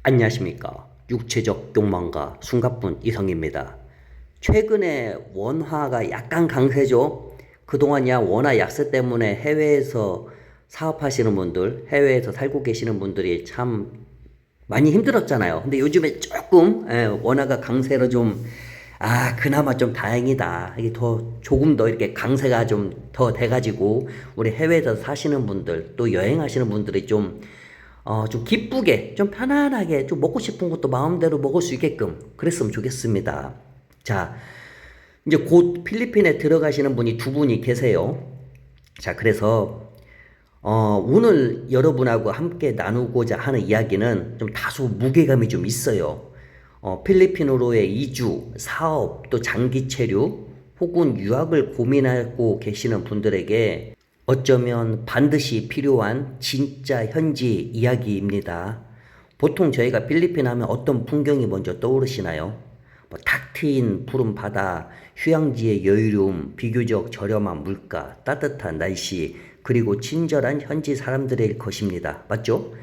안녕하십니까. 육체적 욕망가 숨가쁜 이성입니다. 최근에 원화가 약간 강세죠. 그동안이야 원화 약세 때문에 해외에서 사업하시는 분들, 해외에서 살고 계시는 분들이 참 많이 힘들었잖아요. 근데 요즘에 조금 원화가 강세로 좀 그나마 좀 다행이다. 이게 조금 더 이렇게 강세가 좀 더 돼가지고 우리 해외에서 사시는 분들 또 여행하시는 분들이 좀 기쁘게, 좀 편안하게, 좀 먹고 싶은 것도 마음대로 먹을 수 있게끔 그랬으면 좋겠습니다. 자, 이제 곧 필리핀에 들어가시는 분이 두 분이 계세요. 자, 그래서, 오늘 여러분하고 함께 나누고자 하는 이야기는 좀 다소 무게감이 좀 있어요. 필리핀으로의 이주, 사업, 또 장기 체류, 혹은 유학을 고민하고 계시는 분들에게 어쩌면 반드시 필요한 진짜 현지 이야기입니다. 보통 저희가 필리핀 하면 어떤 풍경이 먼저 떠오르시나요? 탁 트인 푸른 바다, 휴양지의 여유로움, 비교적 저렴한 물가, 따뜻한 날씨, 그리고 친절한 현지 사람들일 것입니다. 맞죠?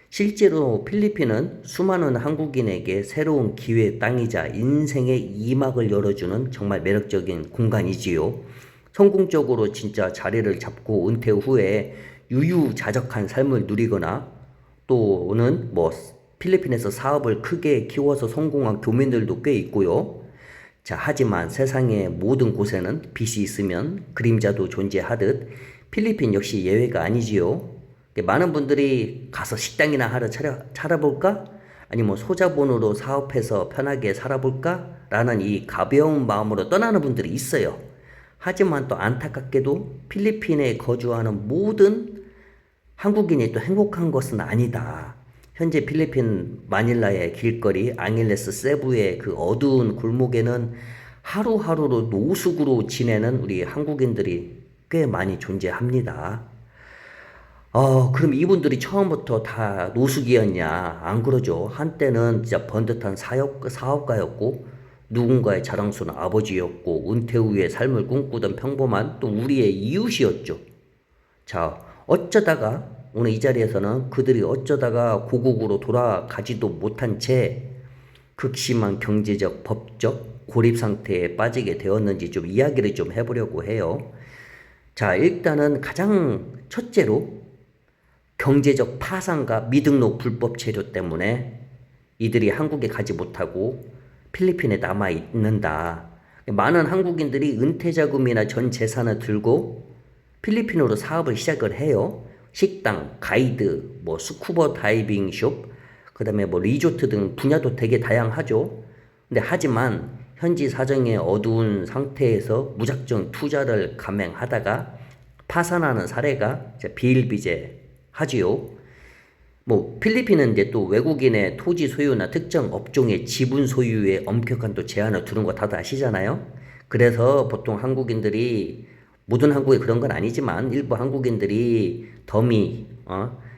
실제로 필리핀은 수많은 한국인에게 새로운 기회의 땅이자 인생의 이막을 열어주는 정말 매력적인 공간이지요. 성공적으로 진짜 자리를 잡고 은퇴 후에 유유자적한 삶을 누리거나 또는 필리핀에서 사업을 크게 키워서 성공한 교민들도 꽤 있고요. 자, 하지만 세상의 모든 곳에는 빛이 있으면 그림자도 존재하듯 필리핀 역시 예외가 아니지요. 많은 분들이 가서 식당이나 하러 차려볼까? 아니면 소자본으로 사업해서 편하게 살아볼까? 라는 이 가벼운 마음으로 떠나는 분들이 있어요. 하지만 또 안타깝게도 필리핀에 거주하는 모든 한국인이 또 행복한 것은 아니다. 현재 필리핀 마닐라의 길거리 앙일레스 세부의 그 어두운 골목에는 하루하루로 노숙으로 지내는 우리 한국인들이 꽤 많이 존재합니다. 그럼 이분들이 처음부터 다 노숙이었냐? 안 그러죠. 한때는 진짜 번듯한 사업가였고, 누군가의 자랑스러운 아버지였고, 은퇴 후에 삶을 꿈꾸던 평범한 또 우리의 이웃이었죠. 자, 어쩌다가, 오늘 이 자리에서는 그들이 어쩌다가 고국으로 돌아가지도 못한 채 극심한 경제적, 법적 고립 상태에 빠지게 되었는지 좀 이야기를 좀 해보려고 해요. 자, 일단은 가장 첫째로 경제적 파산과 미등록 불법 체류 때문에 이들이 한국에 가지 못하고 필리핀에 남아 있는다. 많은 한국인들이 은퇴 자금이나 전 재산을 들고 필리핀으로 사업을 시작을 해요. 식당, 가이드, 스쿠버 다이빙 숍, 그 다음에 리조트 등 분야도 되게 다양하죠. 근데 하지만 현지 사정의 어두운 상태에서 무작정 투자를 감행하다가 파산하는 사례가 비일비재하지요. 필리핀은 이제 또 외국인의 토지 소유나 특정 업종의 지분 소유에 엄격한 또 제한을 두는 거 다들 아시잖아요. 그래서 보통 한국인들이 모든 한국이 그런 건 아니지만 일부 한국인들이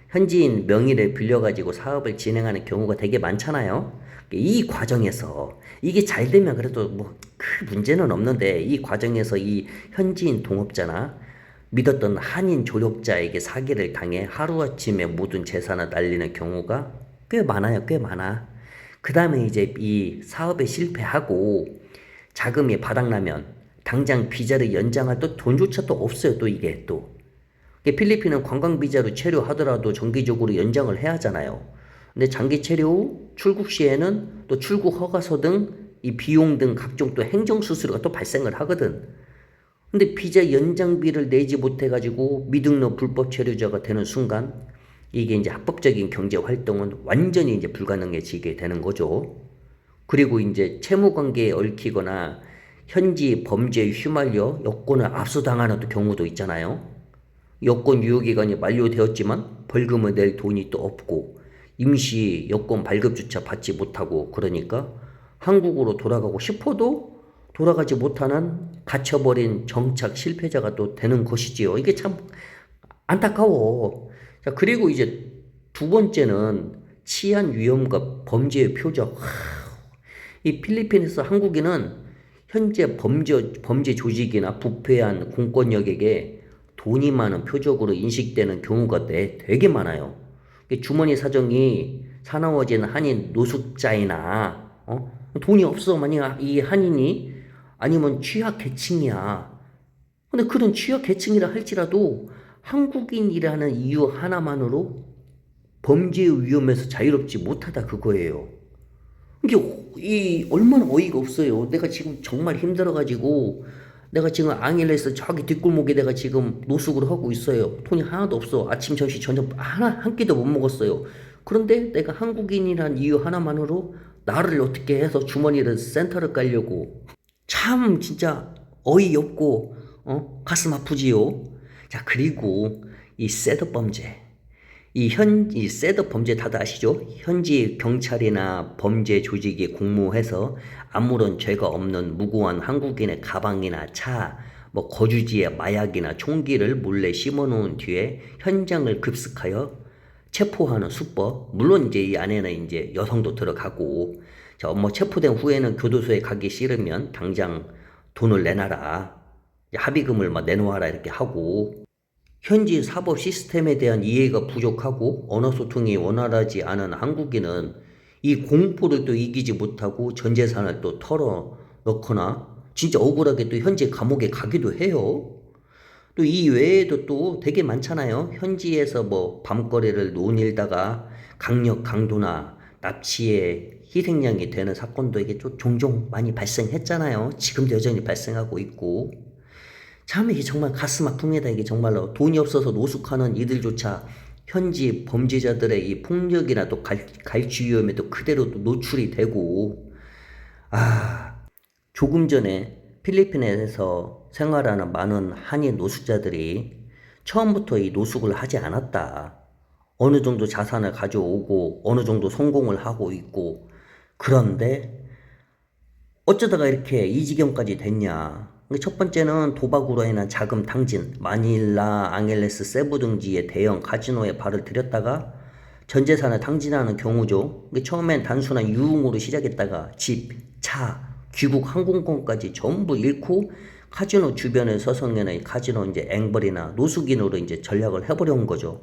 현지인 명의를 빌려가지고 사업을 진행하는 경우가 되게 많잖아요. 이 과정에서 이게 잘 되면 그래도 큰 문제는 없는데 이 과정에서 이 현지인 동업자나 믿었던 한인 조력자에게 사기를 당해 하루아침에 모든 재산을 날리는 경우가 꽤 많아요. 꽤 많아. 그 다음에 이제 이 사업에 실패하고 자금이 바닥나면 당장 비자를 연장할 또 돈조차 또 없어요. 또 이게 또. 필리핀은 관광 비자로 체류하더라도 정기적으로 연장을 해야 하잖아요. 근데 장기 체류 후 출국 시에는 또 출국 허가서 등 이 비용 등 각종 또 행정 수수료가 또 발생을 하거든. 근데 비자 연장비를 내지 못해가지고 미등록 불법 체류자가 되는 순간 이게 이제 합법적인 경제 활동은 완전히 이제 불가능해지게 되는 거죠. 그리고 이제 채무 관계에 얽히거나 현지 범죄에 휘말려 여권을 압수당하는 경우도 있잖아요. 여권 유효기간이 만료되었지만 벌금을 낼 돈이 또 없고 임시 여권 발급조차 받지 못하고 그러니까 한국으로 돌아가고 싶어도 돌아가지 못하는 갇혀버린 정착 실패자가 또 되는 것이지요. 이게 참 안타까워. 자, 그리고 이제 두 번째는 치안 위험과 범죄의 표적. 이 필리핀에서 한국인은 현재 범죄 조직이나 부패한 공권력에게 돈이 많은 표적으로 인식되는 경우가 되게 많아요. 주머니 사정이 사나워진 한인 노숙자이나 돈이 없어 만약 이 한인이 아니면 취약계층이야. 근데 그런 취약계층이라 할지라도 한국인이라는 이유 하나만으로 범죄의 위험에서 자유롭지 못하다 그거예요. 이게 얼마나 어이가 없어요. 내가 지금 정말 힘들어가지고 내가 지금 앙헬레스 저기 뒷골목에 내가 지금 노숙을 하고 있어요. 돈이 하나도 없어. 아침, 점심, 저녁 한 끼도 못 먹었어요. 그런데 내가 한국인이란 이유 하나만으로 나를 어떻게 해서 주머니를 센터를 깔려고 참 진짜 어이없고 가슴 아프지요. 자, 그리고 이 셋업 범죄. 이 셋업 범죄 다들 아시죠? 현지 경찰이나 범죄 조직이 공모해서 아무런 죄가 없는 무고한 한국인의 가방이나 차, 뭐 거주지에 마약이나 총기를 몰래 심어놓은 뒤에 현장을 급습하여 체포하는 수법. 물론 이제 이 안에는 이제 여성도 들어가고, 자, 뭐 체포된 후에는 교도소에 가기 싫으면 당장 돈을 내놔라, 합의금을 막 내놓아라 이렇게 하고. 현지 사법 시스템에 대한 이해가 부족하고 언어 소통이 원활하지 않은 한국인은 이 공포를 또 이기지 못하고 전 재산을 또 털어 넣거나 진짜 억울하게 또 현지 감옥에 가기도 해요. 또 이 외에도 또 되게 많잖아요. 현지에서 뭐 밤거리를 논일다가 강력 강도나 납치의 희생양이 되는 사건도 이게 좀 종종 많이 발생했잖아요. 지금도 여전히 발생하고 있고. 참 이게 정말 가슴 아픕니다. 이게 정말로 돈이 없어서 노숙하는 이들조차 현지 범죄자들의 이 폭력이나 또 갈취 위험에도 그대로 또 노출이 되고. 조금 전에 필리핀에서 생활하는 많은 한인 노숙자들이 처음부터 이 노숙을 하지 않았다. 어느 정도 자산을 가져오고 어느 정도 성공을 하고 있고, 그런데 어쩌다가 이렇게 이 지경까지 됐냐. 첫 번째는 도박으로 인한 자금 탕진, 마닐라, 앙헬레스, 세부 등지의 대형 카지노에 발을 들였다가 전 재산을 탕진하는 경우죠. 처음엔 단순한 유흥으로 시작했다가 집, 차, 귀국 항공권까지 전부 잃고 카지노 주변을 서성이는 카지노 이제 앵벌이나 노숙인으로 이제 전략을 해보려는 거죠.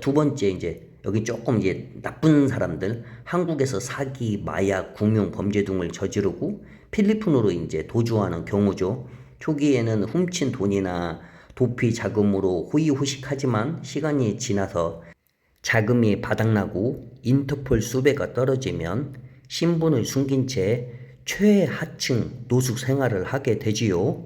두 번째 이제 여기 조금 이제 나쁜 사람들, 한국에서 사기, 마약, 금융 범죄 등을 저지르고 필리핀으로 이제 도주하는 경우죠. 초기에는 훔친 돈이나 도피 자금으로 호의호식하지만 시간이 지나서 자금이 바닥나고 인터폴 수배가 떨어지면 신분을 숨긴 채 최하층 노숙 생활을 하게 되지요.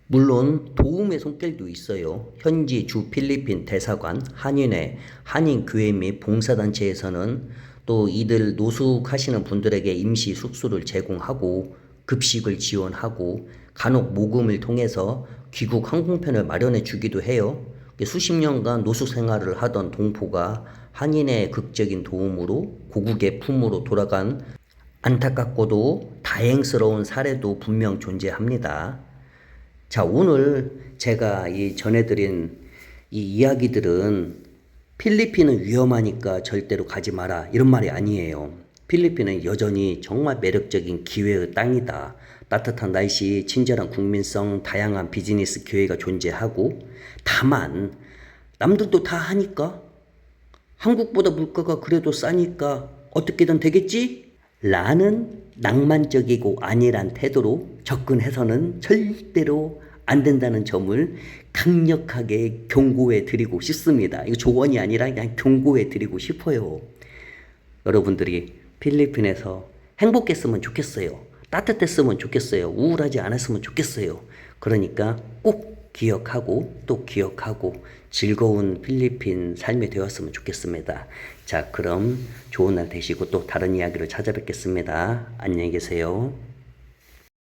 물론 도움의 손길도 있어요. 현지 주 필리핀 대사관, 한인회, 한인교회 및 봉사단체에서는 또 이들 노숙하시는 분들에게 임시 숙소를 제공하고 급식을 지원하고 간혹 모금을 통해서 귀국 항공편을 마련해 주기도 해요. 수십 년간 노숙 생활을 하던 동포가 한인의 극적인 도움으로 고국의 품으로 돌아간 안타깝고도 다행스러운 사례도 분명 존재합니다. 자, 오늘 제가 전해드린 이 이야기들은 필리핀은 위험하니까 절대로 가지 마라 이런 말이 아니에요. 필리핀은 여전히 정말 매력적인 기회의 땅이다. 따뜻한 날씨, 친절한 국민성, 다양한 비즈니스 기회가 존재하고, 다만 남들도 다 하니까 한국보다 물가가 그래도 싸니까 어떻게든 되겠지? 라는 낭만적이고 안일한 태도로 접근해서는 절대로 안 된다는 점을 강력하게 경고해 드리고 싶습니다. 이거 조언이 아니라 그냥 경고해 드리고 싶어요. 여러분들이 필리핀에서 행복했으면 좋겠어요. 따뜻했으면 좋겠어요. 우울하지 않았으면 좋겠어요. 그러니까 꼭 기억하고 또 기억하고 즐거운 필리핀 삶이 되었으면 좋겠습니다. 자, 그럼 좋은 날 되시고 또 다른 이야기로 찾아뵙겠습니다. 안녕히 계세요.